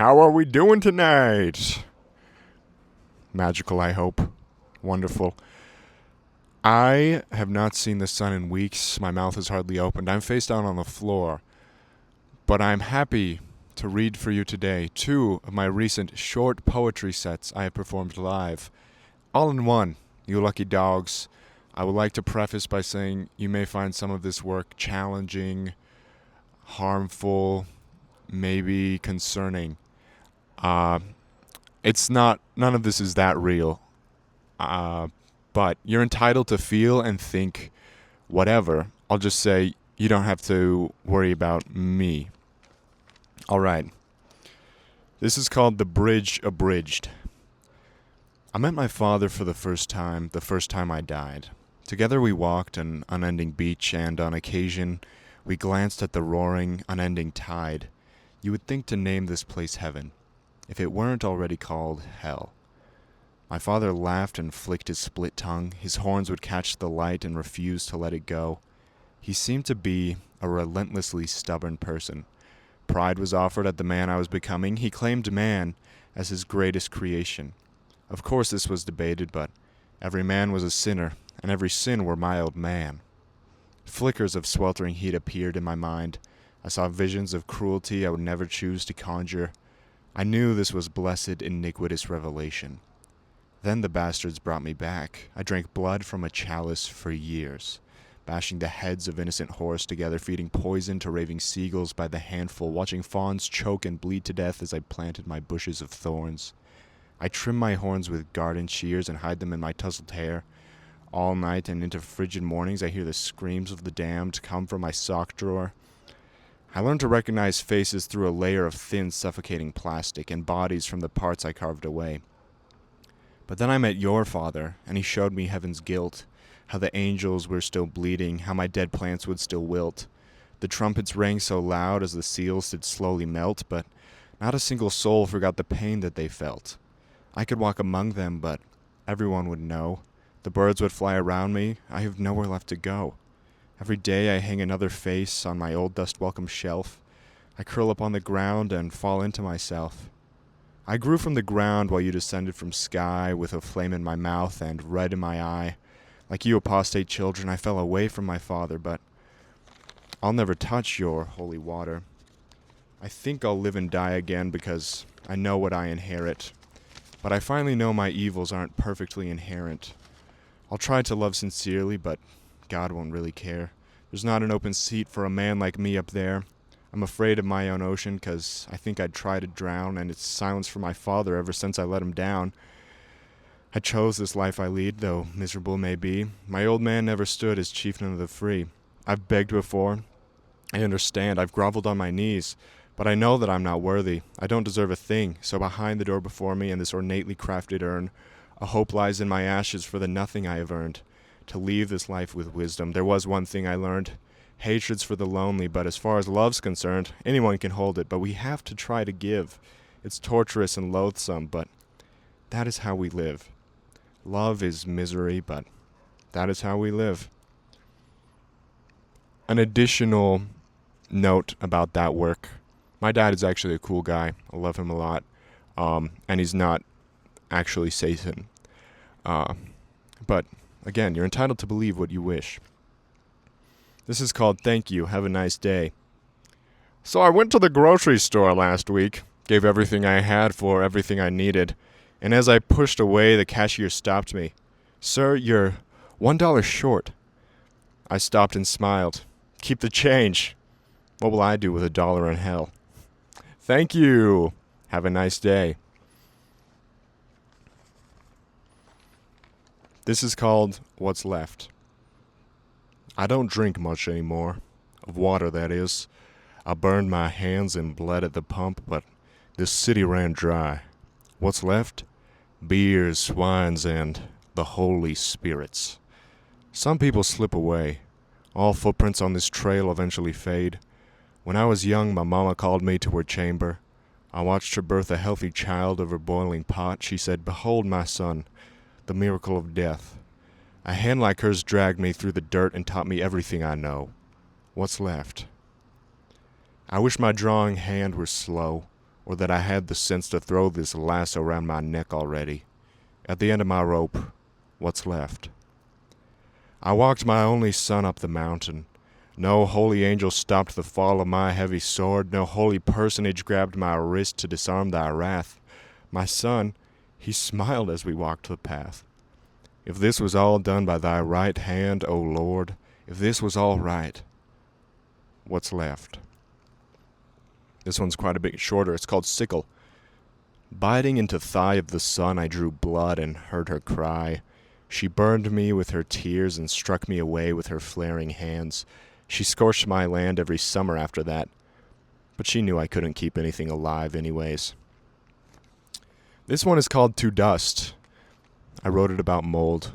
How are we doing tonight? Magical, I hope. Wonderful. I have not seen the sun in weeks. My mouth is hardly opened. I'm face down on the floor. But I'm happy to read for you today two of my recent short poetry sets I have performed live. All in one, you lucky dogs. I would like to preface by saying you may find some of this work challenging, harmful, maybe concerning. Uh, none of this is that real. But you're entitled to feel and think whatever. I'll just say you don't have to worry about me. All right. This is called The Bridge Abridged. I met my father for the first time I died. Together we walked an unending beach, and on occasion we glanced at the roaring, unending tide. You would think to name this place heaven, if it weren't already called hell. My father laughed and flicked his split tongue. His horns would catch the light and refuse to let it go. He seemed to be a relentlessly stubborn person. Pride was offered at the man I was becoming. He claimed man as his greatest creation. Of course this was debated, but every man was a sinner, and every sin were my old man. Flickers of sweltering heat appeared in my mind. I saw visions of cruelty I would never choose to conjure. I knew this was blessed, iniquitous revelation. Then the bastards brought me back. I drank blood from a chalice for years, bashing the heads of innocent whores together, feeding poison to raving seagulls by the handful, watching fawns choke and bleed to death as I planted my bushes of thorns. I trim my horns with garden shears and hide them in my tousled hair. All night and into frigid mornings I hear the screams of the damned come from my sock drawer. I learned to recognize faces through a layer of thin, suffocating plastic, and bodies from the parts I carved away. But then I met your father, and he showed me heaven's guilt, how the angels were still bleeding, how my dead plants would still wilt. The trumpets rang so loud as the seals did slowly melt, but not a single soul forgot the pain that they felt. I could walk among them, but everyone would know. The birds would fly around me. I have nowhere left to go. Every day I hang another face on my old dust-welcome shelf. I curl up on the ground and fall into myself. I grew from the ground while you descended from sky, with a flame in my mouth and red in my eye. Like you apostate children, I fell away from my father, but I'll never touch your holy water. I think I'll live and die again because I know what I inherit. But I finally know my evils aren't perfectly inherent. I'll try to love sincerely, but God won't really care. There's not an open seat for a man like me up there. I'm afraid of my own ocean, 'cause I think I'd try to drown, and it's silence from my father ever since I let him down. I chose this life I lead, though miserable may be. My old man never stood as chieftain of the free. I've begged before. I understand. I've groveled on my knees. But I know that I'm not worthy. I don't deserve a thing. So behind the door before me in this ornately crafted urn, a hope lies in my ashes for the nothing I have earned. To leave this life with wisdom, there was one thing I learned. Hatred's for the lonely, but as far as love's concerned, anyone can hold it, but we have to try to give. It's torturous and loathsome, but that is how we live. Love is misery, but that is how we live. An additional note about that work. My dad is actually a cool guy. I love him a lot. And he's not actually Satan. But, again, you're entitled to believe what you wish. This is called Thank You, Have a Nice Day. So I went to the grocery store last week, gave everything I had for everything I needed, and as I pushed away, the cashier stopped me. "Sir, you're $1 short." I stopped and smiled. "Keep the change. What will I do with $1 in hell?" Thank you. Have a nice day. This is called What's Left. I don't drink much anymore. Of water, that is. I burned my hands and bled at the pump, but this city ran dry. What's left? Beers, wines, and the holy spirits. Some people slip away. All footprints on this trail eventually fade. When I was young, my mama called me to her chamber. I watched her birth a healthy child over boiling pot. She said, "Behold, my son, the miracle of death." A hand like hers dragged me through the dirt and taught me everything I know. What's left? I wish my drawing hand were slow. or that I had the sense to throw this lasso around my neck already. At the end of my rope, what's left? I walked my only son up the mountain. No holy angel stopped the fall of my heavy sword. No holy personage grabbed my wrist to disarm thy wrath. My son, he smiled as we walked the path. If this was all done by thy right hand, O Lord, if this was all right, what's left? This one's quite a bit shorter. It's called Sickle. Biting into thigh of the sun, I drew blood and heard her cry. She burned me with her tears and struck me away with her flaring hands. She scorched my land every summer after that, but she knew I couldn't keep anything alive anyways. This one is called To Dust. I wrote it about mold.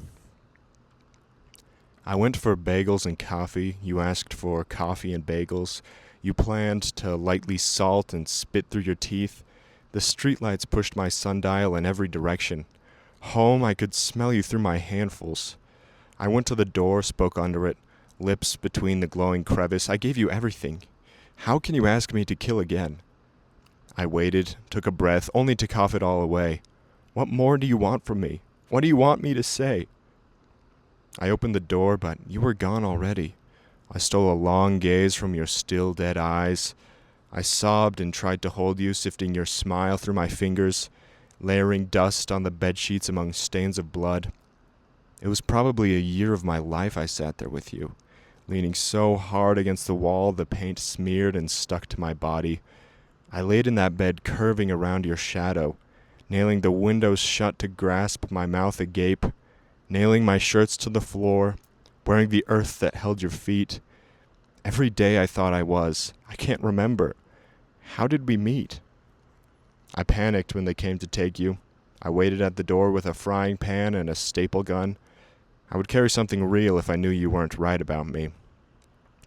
I went for bagels and coffee. You asked for coffee and bagels. You planned to lightly salt and spit through your teeth. The streetlights pushed my sundial in every direction. Home, I could smell you through my handfuls. I went to the door, spoke under it, lips between the glowing crevice. I gave you everything. How can you ask me to kill again? I waited, took a breath, only to cough it all away. What more do you want from me? What do you want me to say? I opened the door, but you were gone already. I stole a long gaze from your still dead eyes. I sobbed and tried to hold you, sifting your smile through my fingers, layering dust on the bedsheets among stains of blood. It was probably a year of my life I sat there with you, leaning so hard against the wall the paint smeared and stuck to my body. I laid in that bed curving around your shadow, nailing the windows shut to grasp my mouth agape, nailing my shirts to the floor, wearing the earth that held your feet. Every day I thought I can't remember. How did we meet? I panicked when they came to take you. I waited at the door with a frying pan and a staple gun. I would carry something real if I knew you weren't right about me.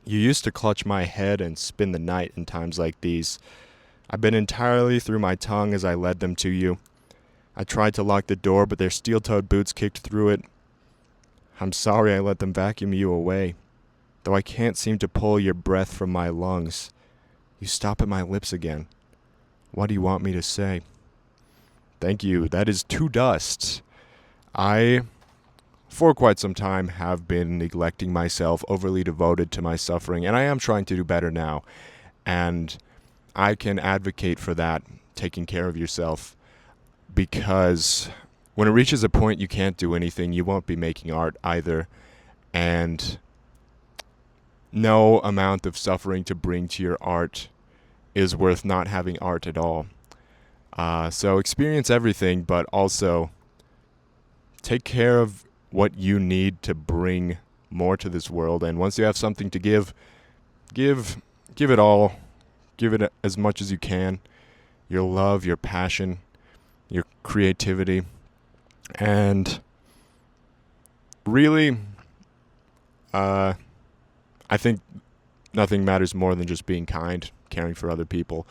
You used to clutch my head and spin the night in times like these. I bit entirely through my tongue as I led them to you. I tried to lock the door, but their steel-toed boots kicked through it. I'm sorry I let them vacuum you away. Though I can't seem to pull your breath from my lungs, you stop at my lips again. What do you want me to say? Thank you. That is To Dust. I, for quite some time, have been neglecting myself, overly devoted to my suffering, and I am trying to do better now. And I can advocate for that, taking care of yourself, because when it reaches a point you can't do anything, you won't be making art either. And no amount of suffering to bring to your art is worth not having art at all. So experience everything, but also take care of what you need to bring more to this world. And once you have something to give it all. Give it as much as you can. Your love, your passion, your creativity. And really, I think nothing matters more than just being kind, caring for other people.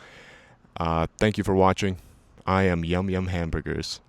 Thank you for watching. I am Yum Yum Hamburgers.